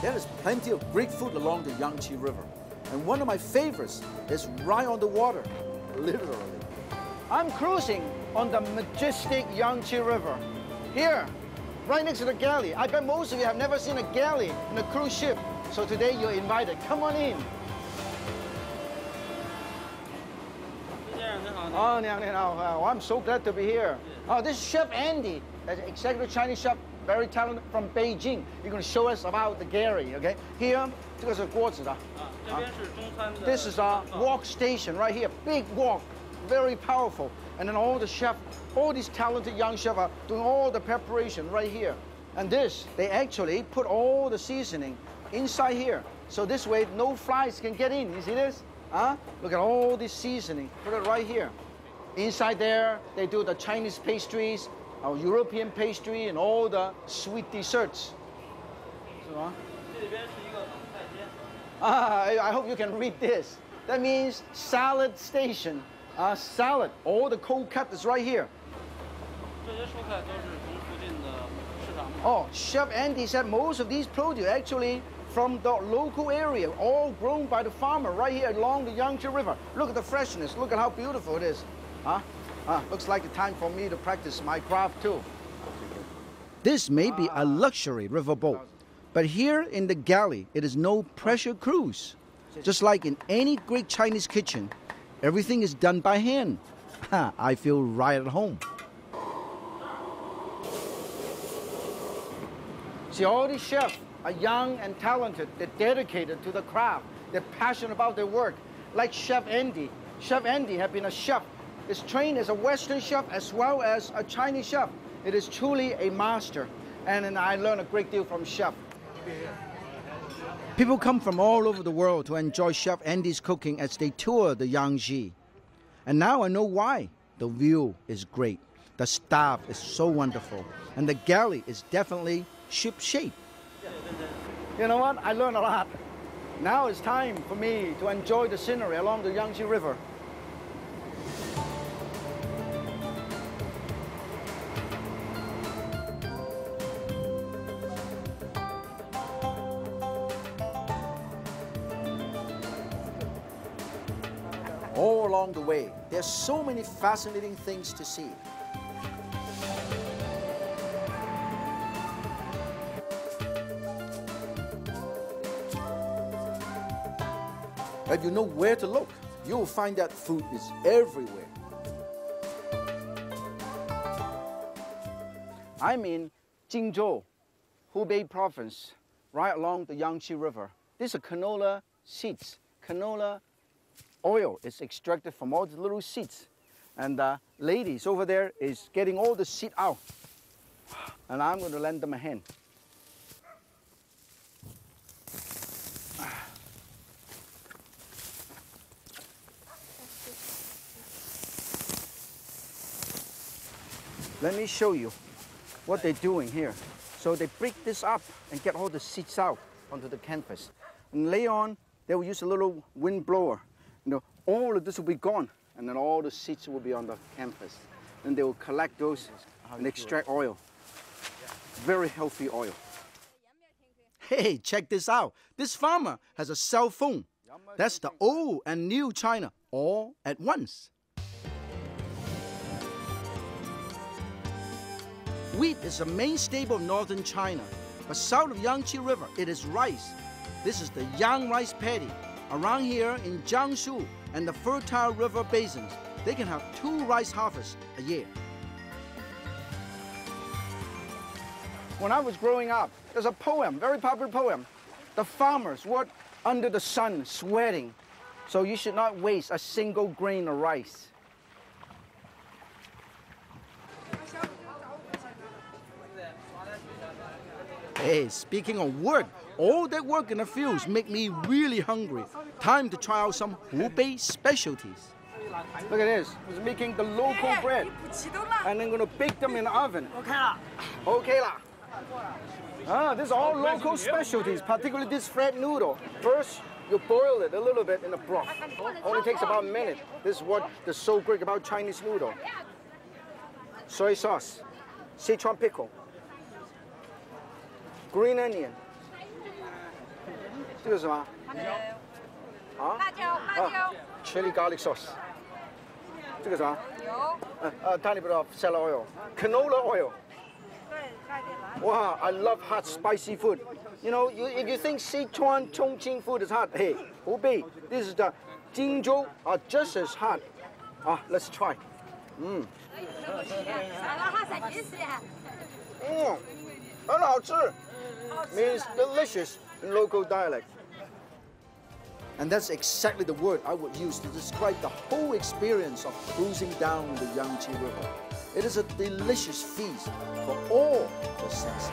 There is plenty of great food along the Yangtze River. And one of my favorites is right on the water, literally. I'm cruising on the majestic Yangtze River. Here, right next to the Galley. I bet most of you have never seen a galley in a cruise ship. So today you're invited. Come on in. Oh, I'm so glad to be here. Oh, this is Chef Andy, executive Chinese chef, very talented from Beijing. You're going to show us about the Galley, okay? Here, this is our wok station right here. Big wok, very powerful. And then all the chefs, all these talented young chefs are doing all the preparation right here. And this, they actually put all the seasoning inside here. So this way, no flies can get in. You see this? Huh? Look at all this seasoning. Put it right here. Inside there, they do the Chinese pastries, our European pastry, and all the sweet desserts. So, I hope you can read this. That means salad station. Salad. All the cold cut is right here. Oh, Chef Andy said most of these produce actually from the local area, all grown by the farmer right here along the Yangtze River. Look at the freshness. Look at how beautiful it is. Looks like the time for me to practice my craft too. This may be a luxury riverboat, but here in the Galley, it is no pressure cruise. Just like in any great Chinese kitchen, everything is done by hand. I feel right at home. See, all these chefs are young and talented. They're dedicated to the craft. They're passionate about their work. Like Chef Andy. Chef Andy has been a chef. He's trained as a Western chef as well as a Chinese chef. It is truly a master. And I learned a great deal from Chef. People come from all over the world to enjoy Chef Andy's cooking as they tour the Yangtze. And now I know why. The view is great. The staff is so wonderful. And the Galley is definitely ship-shape. You know what? I learned a lot. Now it's time for me to enjoy the scenery along the Yangtze River. All along the way, there's so many fascinating things to see. If you know where to look, you'll find that food is everywhere. I'm in Yangtze, Hubei province, right along the Yangtze River. These are canola seeds. Canola oil is extracted from all the little seeds. And the ladies over there is getting all the seed out. And I'm going to lend them a hand. Let me show you what they're doing here. So they break this up and get all the seeds out onto the canvas. And later on, they will use a little wind blower. You know, all of this will be gone, and then all the seeds will be on the canvas. And they will collect those and extract oil. Very healthy oil. Hey, check this out. This farmer has a cell phone. That's the old and new China all at once. Wheat is the main staple of northern China, but south of Yangtze River, it is rice. This is the young rice paddy. Around here in Jiangsu and the fertile river basins, they can have 2 rice harvests a year. When I was growing up, there's a poem, very popular poem. The farmers work under the sun, sweating, so you should not waste a single grain of rice. Hey, speaking of work, all that work in the fields make me really hungry. Time to try out some Hubei specialties. Look at this. He's making the local bread. And then going to bake them in the oven. Okay lah. These are all local specialties, particularly this fried noodle. First, you boil it a little bit in the broth. Only takes about a minute. This is what is so great about Chinese noodle. Soy sauce, Sichuan pickle, green onion, 这个是什么？啊？辣椒，辣椒。Chili garlic sauce。这个什么？油。tiny bit of celery oil, canola oil. 对，加一点来。 Wow, I love hot, spicy food. You know, if you think Sichuan, Chongqing food is hot, hey, Hubei, this is the Jingzhou are just as hot. Let's try. 很好吃 means delicious in local dialect. And that's exactly the word I would use to describe the whole experience of cruising down the Yangtze River. It is a delicious feast for all the senses.